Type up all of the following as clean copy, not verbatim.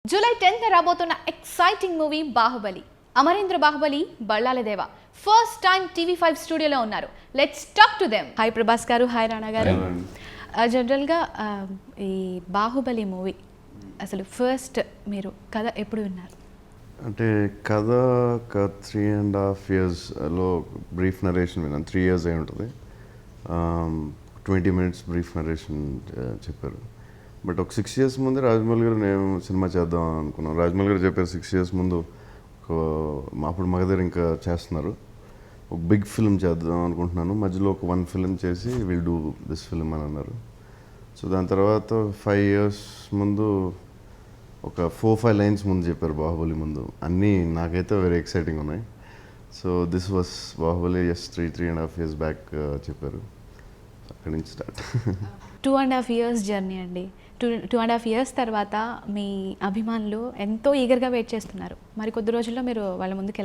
July 10th రాబోతున్న exciting movie Baahubali. Amarendra Baahubali బళ్ళాల దేవ first time TV5 స్టూడియోలో ఉన్నారు. Let's talk to them. Hi Prabhas గారు, హాయ్ రాణా గారు. జనరల్గా ఈ బాహుబలి మూవీ అసలు ఫస్ట్ మీరు కథ ఎప్పుడు విన్నారు? అంటే కథ ఒక 3.5 yearsలో బ్రీఫ్ నరేషన్ విన్నాను. 3 years అయి ఉంటుంది. 20 minutes బ్రీఫ్ నరేషన్ చెప్పారు. బట్ ఒక 6 years ముందే రాజమౌళి గారు నేను సినిమా చేద్దాం అనుకున్నాను. రాజమౌళి గారు చెప్పారు 6 years ముందు అప్పుడు మగధీర ఇంకా చేస్తున్నారు, ఒక బిగ్ ఫిల్మ్ చేద్దాం అనుకుంటున్నాను, మధ్యలో ఒక 1 film చేసి విల్ డూ దిస్ ఫిల్మ్ అని అన్నారు. సో దాని తర్వాత 5 years ముందు ఒక 4-5 lines ముందు చెప్పారు బాహుబలి ముందు. అన్నీ నాకైతే వెరీ ఎక్సైటింగ్ ఉన్నాయి. So this was Baahubali just 3.5 years back చెప్పారు. అక్కడి నుంచి స్టార్ట్. 2.5 years జర్నీ అండి. 2.5 years తర్వాత మీ అభిమానులు ఎంతో ఈగర్గా వెయిట్ చేస్తున్నారు. మరి కొద్ది రోజుల్లో మీరు వాళ్ళ ముందుకు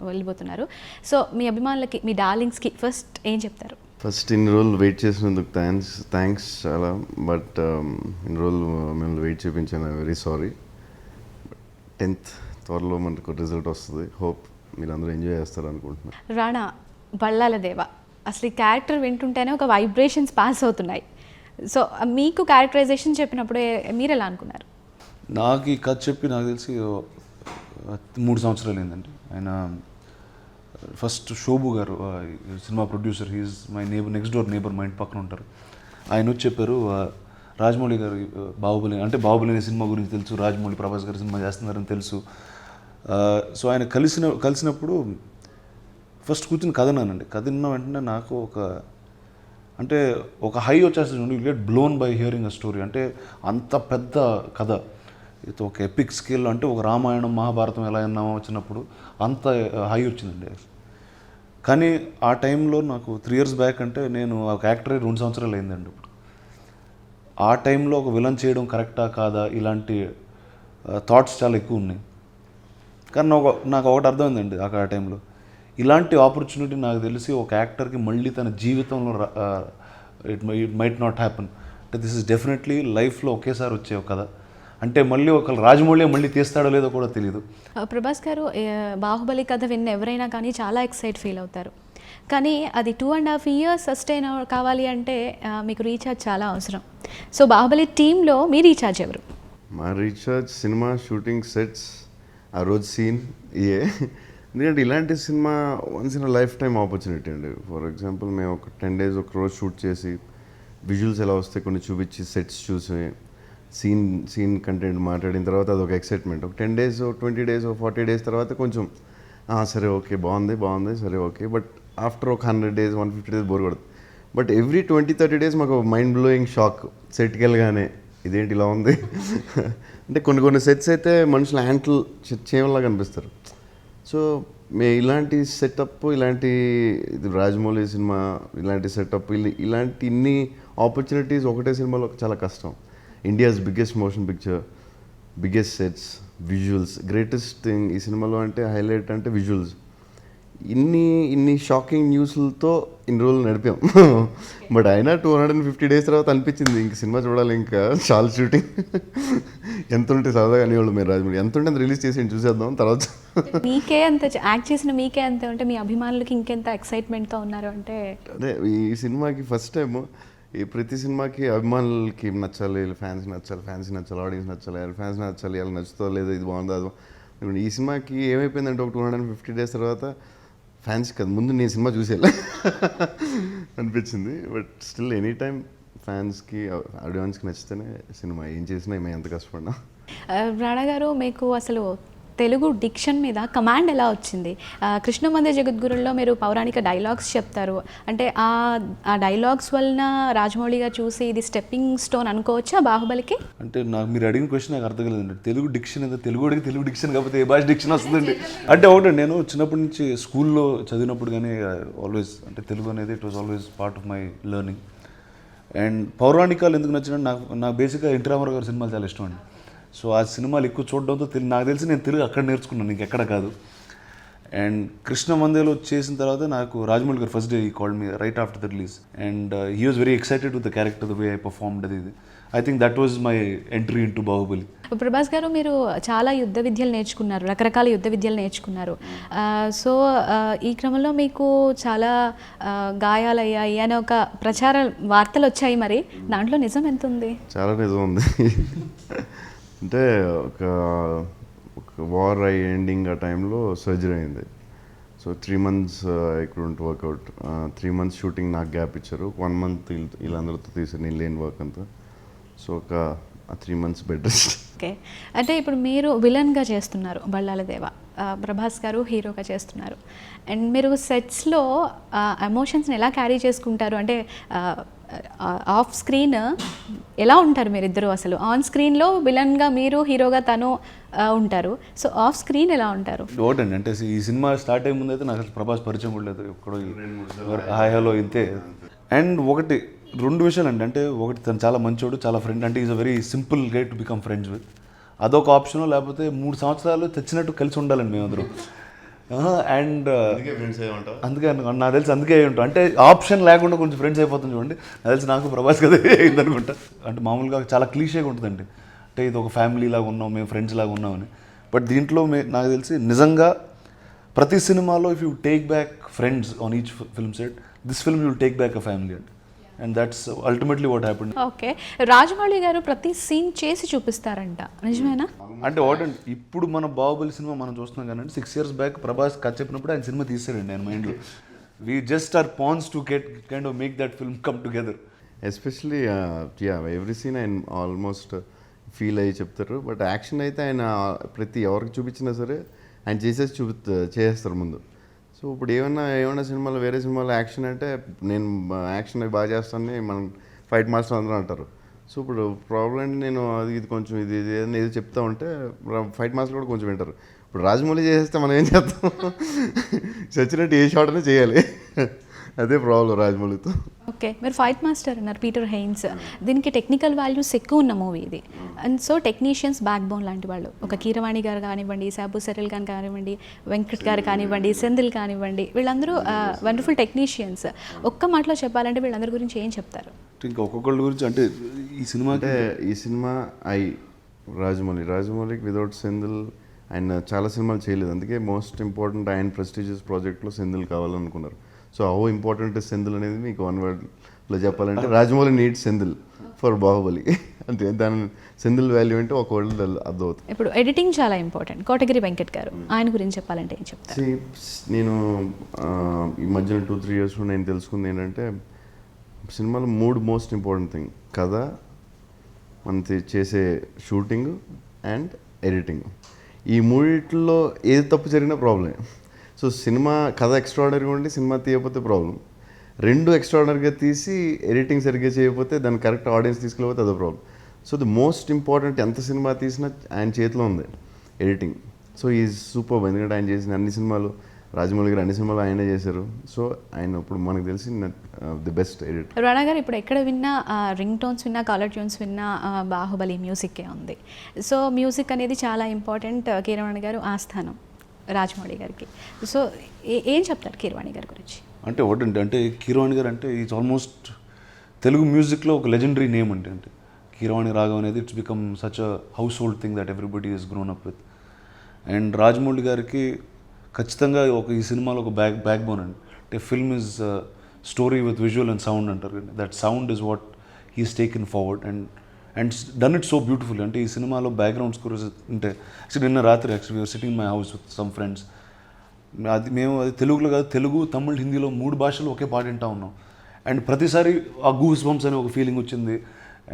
వెళ్ళిపోతున్నారు. సో మీ అభిమానులకి, మీ డార్లింగ్స్కి ఫస్ట్ ఏం చెప్తారు? ఫస్ట్ ఇన్ని రోజులు వెయిట్ చేసినందుకు థ్యాంక్స్ చాలా. బట్ ఇన్ని రోజులు మిమ్మల్ని వెయిట్ చేయించాను, వెరీ సారీ. 10th త్వరలో మనకు రిజల్ట్ వస్తుంది. హోప్ మీరందరూ ఎంజాయ్ చేస్తారు అనుకుంటున్నాను. రాణా, బళ్ళాల దేవ అసలు ఈ క్యారెక్టర్ వింటుంటేనే ఒక వైబ్రేషన్స్ పాస్ అవుతున్నాయి. సో మీకు క్యారెక్టరైజేషన్ చెప్పినప్పుడు మీరు ఎలా అనుకున్నారు? నాకు ఈ కథ చెప్పి నాకు తెలిసి 3 సంవత్సరాలు అయిందండి. ఆయన ఫస్ట్ శోభు గారు cinema producer, he is my neighbour, next door neighbour, మా ఇంటి పక్కన ఉంటారు. ఆయన వచ్చి చెప్పారు, రాజమౌళి గారు బాహుబలి అంటే బాహుబలి అనే సినిమా గురించి తెలుసు, రాజమౌళి ప్రభాస్ గారు సినిమా చేస్తున్నారని తెలుసు. సో ఆయన కలిసినప్పుడు ఫస్ట్ కూర్చుని కథ విన్నానండి. కథ విన్న వెంటనే నాకు ఒక హై వచ్చేస్తుంది. You get blown by hearing a story. అంటే అంత పెద్ద కథ, ఇది ఒక ఎపిక్ స్కేల్లో, అంటే ఒక రామాయణం మహాభారతం ఎలా విన్నామో వచ్చినప్పుడు అంత హై వచ్చిందండి. కానీ ఆ టైంలో నాకు 3 years బ్యాక్ అంటే నేను ఒక యాక్టర్ 2 సంవత్సరాలు అయిందండి. ఇప్పుడు ఆ టైంలో ఒక విలన్ చేయడం కరెక్టా కాదా ఇలాంటి థాట్స్ చాలా ఎక్కువ ఉన్నాయి. కానీ నాకు ఒకటి అర్థమైందండి ఆ టైంలో, ఇలాంటి ఆపర్చునిటీ నాకు తెలిసి ఒక యాక్టర్కి మళ్ళీ తన జీవితంలో ఇట్ మైట్ నాట్ హ్యాపన్. అంటే దిస్ ఇస్ డెఫినెట్లీ లైఫ్లో ఒకేసారి వచ్చే ఒక కథ. అంటే మళ్ళీ ఒక రాజమౌళి మళ్ళీ తీస్తాడో లేదో కూడా తెలియదు. ప్రభాస్ గారు బాహుబలి కథ విన్న ఎవరైనా కానీ చాలా ఎక్సైట్ ఫీల్ అవుతారు. కానీ అది 2.5 years సస్టైన్ కావాలి అంటే మీకు రీఛార్జ్ చాలా అవసరం. సో బాహుబలి టీంలో మీ రీఛార్జ్ ఎవరు? మా రీఛార్జ్ సినిమా షూటింగ్ సెట్స్, ఆ రోజు సీన్ ఎందుకంటే ఇలాంటి cinema once in life time opportunity అండి. ఫర్ ఎగ్జాంపుల్ మేము ఒక 10 days ఒక రోజు షూట్ చేసి విజువల్స్ ఎలా వస్తాయి కొన్ని చూపించి సెట్స్ చూసి సీన్ కంటెంట్ మాట్లాడిన తర్వాత అదొక ఎక్సైట్మెంట్. ఒక 10 days 20 days 40 days తర్వాత కొంచెం సరే ఓకే బాగుంది సరే ఓకే. బట్ ఆఫ్టర్ ఒక 100 days 150 days బోర్ కొడుతుంది. బట్ ఎవ్రీ 20-30 days మాకు మైండ్ బ్లోయింగ్ షాక్. సెట్కి వెళ్ళగానే ఇదేంటి ఇలా ఉంది. అంటే కొన్ని సెట్స్ అయితే మనుషులు యాంట్లు చేయలాగా అనిపిస్తారు. సో ఇలాంటి సెటప్, ఇలాంటి ఇది రాజమౌళి సినిమా, ఇలాంటి సెటప్, ఇలాంటి ఇన్ని ఆపర్చునిటీస్ ఒకటే సినిమాలో చాలా కష్టం. India's biggest motion picture, biggest sets, visuals, greatest thing ఈ సినిమాలో అంటే హైలైట్ అంటే విజువల్స్. ఇన్ని షాకింగ్ న్యూస్లతో ఇన్ని రోజులు నడిపాం. బట్ అయినా 250 days తర్వాత అనిపించింది ఇంక సినిమా చూడాలి, ఇంకా చాలా షూటింగ్ ఎంత ఉంటే సరదాగా అనేవాళ్ళు మీరు రాజమౌళి ఎంత ఉంటే అంత రిలీజ్ చేసి చూసేద్దాం తర్వాత. మీకే అంత యాక్ట్ చేసిన మీకే అంత ఉంటే మీ అభిమానులకి ఇంకెంత ఎక్సైట్మెంట్తో ఉన్నారు అంటే. అదే ఈ సినిమాకి ఫస్ట్ టైం ఈ ప్రతి సినిమాకి అభిమానులకి నచ్చాలి, ఫ్యాన్స్ నచ్చాలి, ఆడియన్స్ నచ్చాలి, ఫ్యాన్స్ నచ్చాలి, అలా నచ్చుతో లేదు ఇది బాగుందా అది. ఈ సినిమాకి ఏమైపోయిందంటే ఒక 250 days తర్వాత ఫ్యాన్స్ కదా ముందు నేను సినిమా చూసేలా అనిపించింది. బట్ స్టిల్ ఎనీ టైం ఫ్యాన్స్కి ఆడియన్స్కి నచ్చితేనే సినిమా ఏం చేసినా మేము ఎంత కష్టపడినా. రాణా గారు, మీకు అసలు తెలుగు డిక్షన్ మీద కమాండ్ ఎలా వచ్చింది? కృష్ణమందే జగద్గురుల్లో మీరు పౌరాణిక డైలాగ్స్ చెప్తారు. అంటే ఆ డైలాగ్స్ వలన రాజమౌళి గారు చూసి ఇది స్టెప్పింగ్ స్టోన్ అనుకోవచ్చా బాహుబలికి? అంటే నాకు మీరు అడిగిన క్వశ్చన్ నాకు అర్థం కాలేదండి. తెలుగు డిక్షన్ ఏదో తెలుగుడికి తెలుగు డిక్షన్ కాకపోతే ఏ భాష డిక్షన్ వస్తుందండి? అంటే ఒకటండి, నేను చిన్నప్పటి నుంచి స్కూల్లో చదివినప్పుడు కానీ ఆల్వేస్ అంటే తెలుగు అనేది it was always part of my learning. And పౌరాణికాలు ఎందుకు నచ్చినంటే నాకు బేసిక్గా ఎన్టీ రామారావు గారి సినిమాలు చాలా ఇష్టం అండి. సో ఆ సినిమాలు ఎక్కువ చూడడంతో నాకు తెలిసి నేను తెలుగు అక్కడ నేర్చుకున్నాను, ఇంకెక్కడ కాదు. అండ్ కృష్ణ మందేలో చేసిన తర్వాత నాకు రాజమౌళి గారు ఫస్ట్ డే ఈ called me right after the release and he was very excited with the character the way I performed అది ఇది I think that was my entry in to Baahubali. Prabhas గారు మీరు చాలా యుద్ధ విద్యలు నేర్చుకున్నారు, రకరకాల యుద్ధ విద్యలు నేర్చుకున్నారు. సో ఈ క్రమంలో మీకు చాలా గాయాలయ్యాయి అనే ఒక వార్తలు వచ్చాయి. మరి దాంట్లో నిజం ఎంత ఉంది? చాలా నిజం ఉంది. అంటే ఒక వార్ ఎండింగ్ ఆ టైంలో సర్జరీ అయింది. So 3 months I couldn't workout. 3 months shooting నాకు గ్యాప్ ఇచ్చారు. 1 month వీళ్ళందరితో తీసారు, నేను లేని వర్క్ అంతా. సో ఒక 3 months బెడ్ రెస్ట్. ఓకే, అంటే ఇప్పుడు మీరు విలన్గా చేస్తున్నారు బళ్ళాల దేవ, ప్రభాస్ గారు హీరోగా చేస్తున్నారు. అండ్ మీరు సెట్స్లో ఎమోషన్స్ని ఎలా క్యారీ చేసుకుంటారు? అంటే ఆఫ్ స్క్రీన్ ఎలా ఉంటారు మీరిద్దరు? అసలు ఆన్ స్క్రీన్లో విలన్గా మీరు, హీరోగా తను ఉంటారు. సో ఆఫ్ స్క్రీన్ ఎలా ఉంటారు? ఒకటండి, అంటే ఈ సినిమా స్టార్ట్ అయ్యే ముందు అయితే నాకు అసలు ప్రభాస్ పరిచయం కూడా లేదు. ఎక్కడో హాయ్ హలో ఇంతే. అండ్ ఒకటి 2 విషయాలు అండి. అంటే ఒకటి, తను చాలా మంచోడు, చాలా ఫ్రెండ్, అంటే is a very simple guy to become friends with. అదొక ఆప్షన్. లేకపోతే 3 సంవత్సరాలు తెచ్చినట్టు కలిసి ఉండాలండి మేమందరూ. అండ్ అందుకే నాకు తెలిసి అందుకే అయి ఉంటాం. అంటే ఆప్షన్ లేకుండా కొంచెం ఫ్రెండ్స్ అయిపోతుంది చూడండి. నాకు తెలిసి నాకు ప్రభాస్ కదా అయింది అనుకుంటా. అంటే మామూలుగా చాలా క్లీషేగా ఉంటుందండి, అంటే ఇది ఒక ఫ్యామిలీ లాగా ఉన్నాం, మేము ఫ్రెండ్స్ లాగా ఉన్నామని. బట్ దీంట్లో నాకు తెలిసి నిజంగా ప్రతి సినిమాలో if you take back friends on each film set, this film you take back a family అండి. And that's ultimately what happened. Okay, Rajamouli గారు ప్రతి సీన్ చేసి చూపిస్తారంట, నిజమేనా? అంటే వాటండి, ఇప్పుడు మన బాహుబలి సినిమా మనం చూస్తున్నాం కానీ 6 years బ్యాక్ ప్రభాస్ కథ చెప్పినప్పుడు ఆయన సినిమా తీసారండి ఆయన మైండ్లో. We just are pawns to get kind of make that film come together. Especially every scene ఆయన ఆల్మోస్ట్ ఫీల్ అయ్యి చెప్తారు. బట్ యాక్షన్ అయితే ఆయన ప్రతి ఎవరికి చూపించినా సరే ఆయన చేసేస్తారు ముందు. సో ఇప్పుడు ఏమైనా సినిమాలో, వేరే సినిమాలో యాక్షన్ అంటే నేను యాక్షన్ బాగా చేస్తానని మనం ఫైట్ మాస్టర్ అందరూ అంటారు. సో ఇప్పుడు ప్రాబ్లం అంటే నేను ఇది కొంచెం ఇది ఏది చెప్తా ఉంటే ఫైట్ మాస్టర్ కూడా కొంచెం వింటారు. ఇప్పుడు రాజమౌళి చేసేస్తే మనం ఏం చేస్తాం? చచ్చినట్టు ఏ షాట్ అనే చేయాలి. అదే ప్రాబ్లం రాజమౌళితో. ఓకే, మీరు ఫైట్ మాస్టర్ అన్నారు, పీటర్ హెయిన్స్. దీనికి టెక్నికల్ వాల్యూస్ ఎక్కువ ఉన్న మూవీ ఇది. And so technicians back bone లాంటి వాళ్ళు, ఒక కీరవాణి గారు కానివ్వండి, సాబు సరిల్ గారు కానివ్వండి, వెంకట్ గారు కానివ్వండి, సెంధిల్ కానివ్వండి, వీళ్ళందరూ వండర్ఫుల్ టెక్నీషియన్స్. ఒక్క మాటలో చెప్పాలంటే వీళ్ళందరి గురించి ఏం చెప్తారు? ఇంకా ఒక్కొక్కళ్ళ గురించి అంటే ఈ సినిమా రాజమౌళికి వితౌట్ సెంధిల్ ఆయన చాలా సినిమాలు చేయలేదు. అందుకే మోస్ట్ ఇంపార్టెంట్ ఆయన ప్రెస్టీజియస్ ప్రాజెక్ట్లో సెంధిల్ కావాలనుకున్నారు. సో హౌ ఇంపార్టెంట్ సెంధిల్ అనేది మీకు 1 wordలో చెప్పాలంటే రాజమౌళి నీడ్స్ సెంధిల్ ఫర్ బాహుబలి. అంటే దాని సెంధిల్ వాల్యూ అంటే ఒక వర్డ్ అర్థమవుతుంది. ఇప్పుడు ఎడిటింగ్ చాలా ఇంపార్టెంట్. కోటగిరి వెంకట్ గారు, ఆయన గురించి చెప్పాలంటే ఏం చెప్తారు? నేను ఈ మధ్యన 2-3 years నేను తెలుసుకుంది ఏంటంటే సినిమాలో 3 మోస్ట్ ఇంపార్టెంట్ థింగ్: కథ, మనం చేసే షూటింగ్ అండ్ ఎడిటింగ్. ఈ 3లో ఏది తప్పు జరిగినా ప్రాబ్లమే. సో సినిమా కథ ఎక్స్ట్రాడనరీగా ఉండి సినిమా తీయకపోతే ప్రాబ్లం. 2 ఎక్స్ట్రాడనరీగా తీసి ఎడిటింగ్ సరిగ్గా చేయకపోతే దాన్ని కరెక్ట్ ఆడియన్స్ తీసుకెళ్ళిపోతే అదో problem. So the most important, ఎంత సినిమా తీసినా ఆయన చేతిలో ఉంది ఎడిటింగ్. So is super. ఎందుకంటే ఆయన చేసిన అన్ని సినిమాలు, రాజమౌళి గారు అన్ని సినిమాలు ఆయనే చేశారు. సో ఆయన ఇప్పుడు మనకు తెలిసి ది బెస్ట్ ఎడిటర్. రాణా గారు, ఇప్పుడు ఎక్కడ విన్నా రింగ్ టోన్స్ విన్నా, కాలర్ ట్యూన్స్ విన్నా బాహుబలి మ్యూజిక్కే ఉంది. సో మ్యూజిక్ అనేది చాలా ఇంపార్టెంట్. కీరవాణి గారు ఆస్థానం రాజమౌళి గారికి. సో ఏం చెప్తారు కీరవాణి గారి గురించి? అంటే ఒకటండి, అంటే కీరవాణి గారు అంటే ఈజ్ ఆల్మోస్ట్ తెలుగు మ్యూజిక్లో ఒక లెజెండరీ నేమ్ అంటే కీరవాణి రాగం అనేది it's become such a household thing that everybody is grown up with. And Rajamouli గారికి ఖచ్చితంగా ఈ సినిమాలో ఒక బ్యాక్ బోన్ అండి. అంటే film is story with visual and sound అంటారు. That sound is what he's taken forward and done it so beautiful. అంటే ఈ సినిమాలో బ్యాక్గ్రౌండ్ స్కోర్ అంటే యాక్చువల్లీ నిన్న రాత్రి actually sitting my house with some friends. అది తెలుగులో కాదు, తెలుగు, తమిళ్, హిందీలో 3 భాషలు ఒకే పాట వింటా ఉన్నాం. అండ్ ప్రతిసారి ఆ గూస్ బంప్స్ అనే ఒక ఫీలింగ్ వచ్చింది.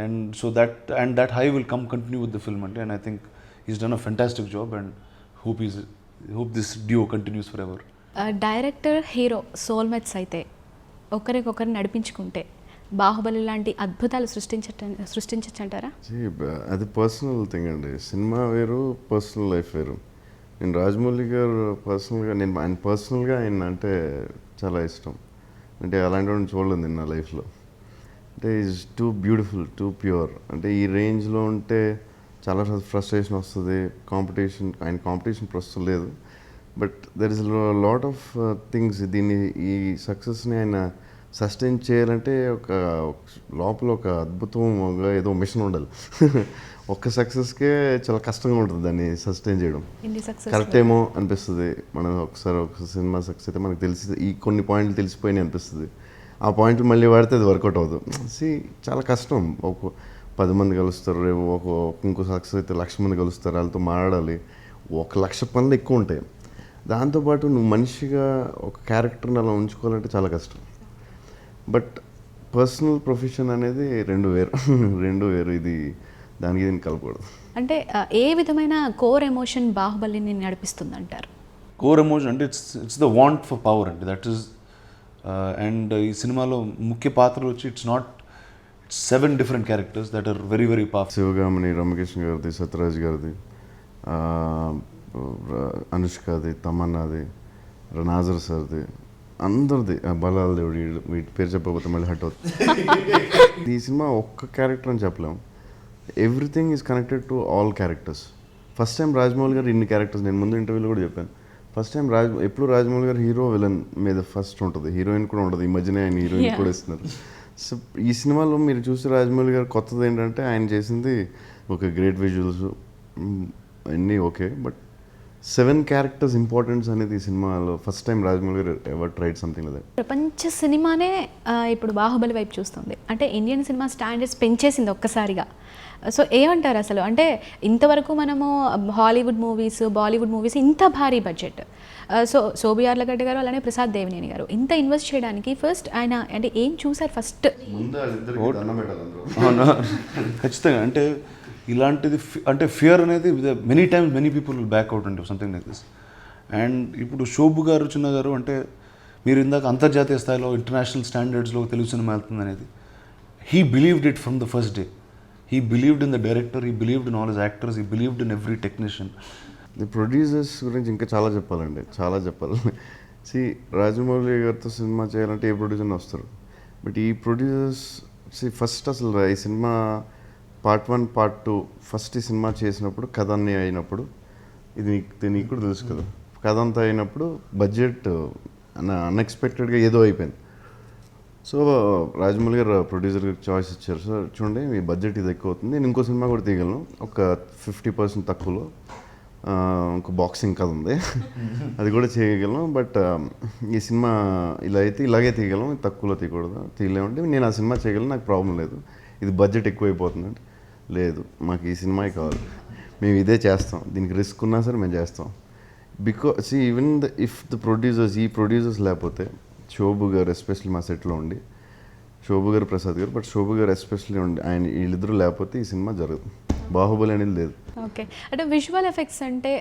And so that he will continue with the film అంటే. And I think is done a fantastic job and hope this duo continues forever. Director hero soulmates అయితే ఒకరికొకరు నడిపించుకుంటే బాహుబలి లాంటి అద్భుతాలు సృష్టించచ్చంటారా? అది పర్సనల్ థింగ్ అండి. సినిమా వేరు, పర్సనల్ లైఫ్ వేరు. నేను రాజమౌళి గారు పర్సనల్గా ఆయన అంటే చాలా ఇష్టం. అంటే అలాంటి వాడిని చూడలేదు నేను నా లైఫ్లో. అంటే is two beautiful, two pure. అంటే ఈ రేంజ్లో ఉంటే చాలా ఫ్రస్ట్రేషన్ వస్తుంది. కాంపిటీషన్ ప్రస్తుతం లేదు. But there is lot of things. దీన్ని ఈ సక్సెస్ని ఆయన సస్టైన్ చేయాలంటే ఒక లోపల ఒక అద్భుతంగా ఏదో మిషన్ ఉండాలి. ఒక్క సక్సెస్కే చాలా కష్టంగా ఉంటుంది దాన్ని సస్టైన్ చేయడం. ఇన్ని సక్సెస్ కరెక్ట్ ఏమో అనిపిస్తుంది. మనం ఒకసారి ఒక సినిమా సక్సెస్ అయితే మనకు తెలిసి ఈ కొన్ని పాయింట్లు తెలిసిపోయినాయి అనిపిస్తుంది. ఆ పాయింట్లు మళ్ళీ వాడితే అది వర్కౌట్ అవ్వదు. చాలా కష్టం. ఒక 10 మంది కలుస్తారు, రేపు ఇంకో సక్సెస్ అయితే 1,00,000 మంది కలుస్తారు, వాళ్ళతో మాట్లాడాలి. 1,00,000 పనులు ఎక్కువ ఉంటాయి. దాంతోపాటు నువ్వు మనిషిగా ఒక క్యారెక్టర్ని అలా ఉంచుకోవాలంటే చాలా కష్టం. బట్ పర్సనల్ ప్రొఫెషన్ అనేది రెండు వేరు. ఇది దానికి దీన్ని కలపకూడదు. అంటే ఏ విధమైన కోర్ ఎమోషన్ బాహుబలిని నడిపిస్తుంది అంటారు? కోర్ ఎమోషన్ అంటే it's the want for power అంటే దట్ ఈస్. అండ్ ఈ సినిమాలో ముఖ్య పాత్రలు వచ్చి ఇట్స్ 7 different characters that are very very powerful. శివగామిని, రమ్యకృష్ణ గారిది, సత్యరాజ్ గారిది, అనుష్కది, తమన్నాది, నాజర్ సార్ది, అందరిది, బలాల దేవుడి, వీటి పేరు చెప్పకపోతే మళ్ళీ హట్ అవుతుంది. ఈ సినిమా ఒక్క క్యారెక్టర్ అని చెప్పలేము. Everything is connected to all characters. First time Rajamouli గారు ఇన్ని క్యారెక్టర్స్, నేను ముందు ఇంటర్వ్యూలో కూడా చెప్పాను, ఫస్ట్ టైం ఎప్పుడు రాజమౌళి గారు హీరో విలన్ మీద ఫస్ట్ ఉంటుంది, హీరోయిన్ కూడా ఉంటుంది. ఈ మధ్యనే ఆయన హీరోయిన్ కూడా ఇస్తున్నారు. సో ఈ సినిమాలో మీరు చూసి రాజమౌళి గారు కొత్తది ఏంటంటే ఆయన చేసింది ఒక గ్రేట్ విజువల్స్ అన్నీ ఓకే, బట్ 7 క్యారెక్టర్స్ ఇంపార్టెన్స్ అనేది ఈ సినిమాలో ఫస్ట్ టైం రాజమౌళి గారు ever tried something like that. ప్రపంచ సినిమానే ఇప్పుడు బాహుబలి వైపు చూస్తుంది. అంటే ఇండియన్ సినిమా స్టాండర్డ్స్ పెంచేసింది ఒక్కసారిగా. సో ఏమంటారు అసలు? అంటే ఇంతవరకు మనము హాలీవుడ్ మూవీస్, బాలీవుడ్ మూవీస్ ఇంత భారీ బడ్జెట్, సో శోభి యార్లగడ్డ గారు అలానే ప్రసాద్ దేవినేని గారు ఇంత ఇన్వెస్ట్ చేయడానికి ఫస్ట్ ఆయన అంటే ఏం చూసారు ఫస్ట్? ఖచ్చితంగా అంటే ఇలాంటిది అంటే ఫియర్ అనేది many times many people will back out అంటే సంథింగ్ లైక్ దిస్. అండ్ ఇప్పుడు శోభు గారు, చిన్న గారు అంటే మీరు ఇందాక అంతర్జాతీయ స్థాయిలో ఇంటర్నేషనల్ స్టాండర్డ్స్లో తెలుగు సినిమా వెళ్తుంది అనేది, he believed it from the first day. He believed in the director, he believed in all his actors, he believed in every technician. The producers గురించి ఇంకా చాలా చెప్పాలండి, చాలా చెప్పాలి. రాజమౌళి గారితో సినిమా చేయాలంటే ఏ ప్రొడ్యూసర్ని వస్తారు, బట్ ఈ ప్రొడ్యూసర్స్ ఫస్ట్ అసలు ఈ సినిమా పార్ట్ 1 పార్ట్ 2 ఫస్ట్ ఈ సినిమా చేసినప్పుడు కథ అన్నీ అయినప్పుడు, ఇది నీకు కూడా తెలుసు కదా, కథ అంతా అయినప్పుడు బడ్జెట్ అన్ఎక్స్పెక్టెడ్గా ఏదో అయిపోయింది. సో రాజమౌళి గారు ప్రొడ్యూసర్ గారికి చాయిస్ ఇచ్చారు, సార్ చూడండి మీ బడ్జెట్ ఇది ఎక్కువ అవుతుంది, నేను ఇంకో సినిమా కూడా తీయగలను ఒక 50% తక్కువలో, ఇంకో బాక్సింగ్ కథ ఉంది అది కూడా చేయగలను, బట్ ఈ సినిమా ఇలా అయితే ఇలాగే తీయగలను, తక్కువలో తీయలేమంటే నేను ఆ సినిమా చేయగలను, నాకు ప్రాబ్లం లేదు, ఇది బడ్జెట్ ఎక్కువైపోతుంది అంటే లేదు మాకు ఈ సినిమా కావాలి, మేము ఇదే చేస్తాం, దీనికి రిస్క్ ఉన్నా సరే మేము చేస్తాం. Because even if the producers లేకపోతే శోభు గారు ఎస్పెషల్లీ మా సెట్లో ఉండి, శోభు గారు, ప్రసాద్ గారు, బట్ శోభు గారు ఎస్పెషల్లీ ఉండి ఆయన వీళ్ళిద్దరూ లేకపోతే ఈ సినిమా జరగదు, బాహుబలి అనేది లేదు. ఓకే, అంటే విజువల్ ఎఫెక్ట్స్ అంటే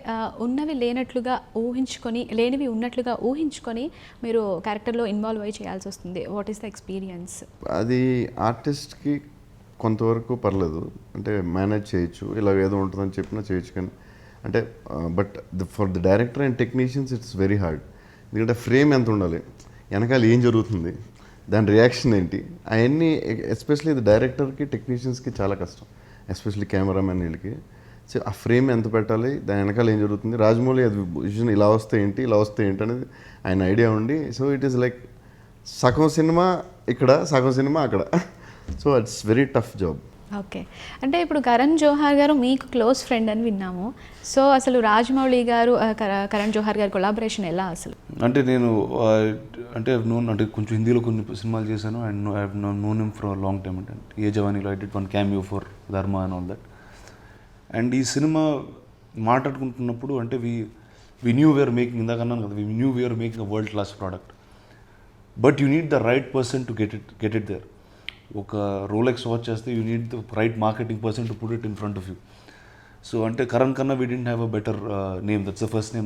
ఉన్నవి లేనట్లుగా ఊహించుకొని, లేనివి ఉన్నట్లుగా ఊహించుకొని మీరు క్యారెక్టర్లో ఇన్వాల్వ్ అయ్యి చేయాల్సి వస్తుంది. What is the experience? అది ఆర్టిస్ట్కి కొంతవరకు పర్లేదు, అంటే మేనేజ్ చేయొచ్చు, ఇలాగ ఏదో ఉంటుందని చెప్పినా చేయొచ్చు, కానీ అంటే but for the director and technicians it's very hard. ఎందుకంటే ఫ్రేమ్ ఎంత ఉండాలి, వెనకాల ఏం జరుగుతుంది, దాని రియాక్షన్ ఏంటి, అవన్నీ ఎస్పెషల్లీ ఇది డైరెక్టర్కి టెక్నీషియన్స్కి చాలా కష్టం, ఎస్పెషల్లీ కెమెరామెన్ వీళ్ళకి. సో ఆ ఫ్రేమ్ ఎంత పెట్టాలి, దాని వెనకాల ఏం జరుగుతుంది, రాజమౌళి అది విజన్ ఇలా వస్తే ఏంటి, ఇలా వస్తే ఏంటి అనేది ఆయన ఐడియా ఉండి, సో ఇట్ ఈస్ లైక్ సగం సినిమా ఇక్కడ, సగం సినిమా అక్కడ, so it's very tough job. Okay, అంటే ఇప్పుడు కరణ్ జోహార్ గారు మీకు క్లోజ్ ఫ్రెండ్ అని విన్నాము. సో అసలు రాజమౌళి గారు కరణ్ జోహార్ గారి కొలాబరేషన్ ఎలా అసలు? అంటే నేను అంటే అంటే కొంచెం హిందీలో కొన్ని సినిమాలు చేశాను, and I have known him for long time. అంటే ఏ జవానీలో I did 1 cameo for Dharma and all that. And ఈ సినిమా మాట్లాడుకుంటున్నప్పుడు అంటే వి న్యూ వీఆర్ మేకింగ్, ఇందాక అన్నాను కదా, we knew we're making a world class product, but you need the right person to get it there. ఒక రోలెక్స్ వాచ్ చేస్తే you need the right marketing person to put it in front of you. So అంటే కరణ్ కన్నా we didn't have a better name, that's the first name.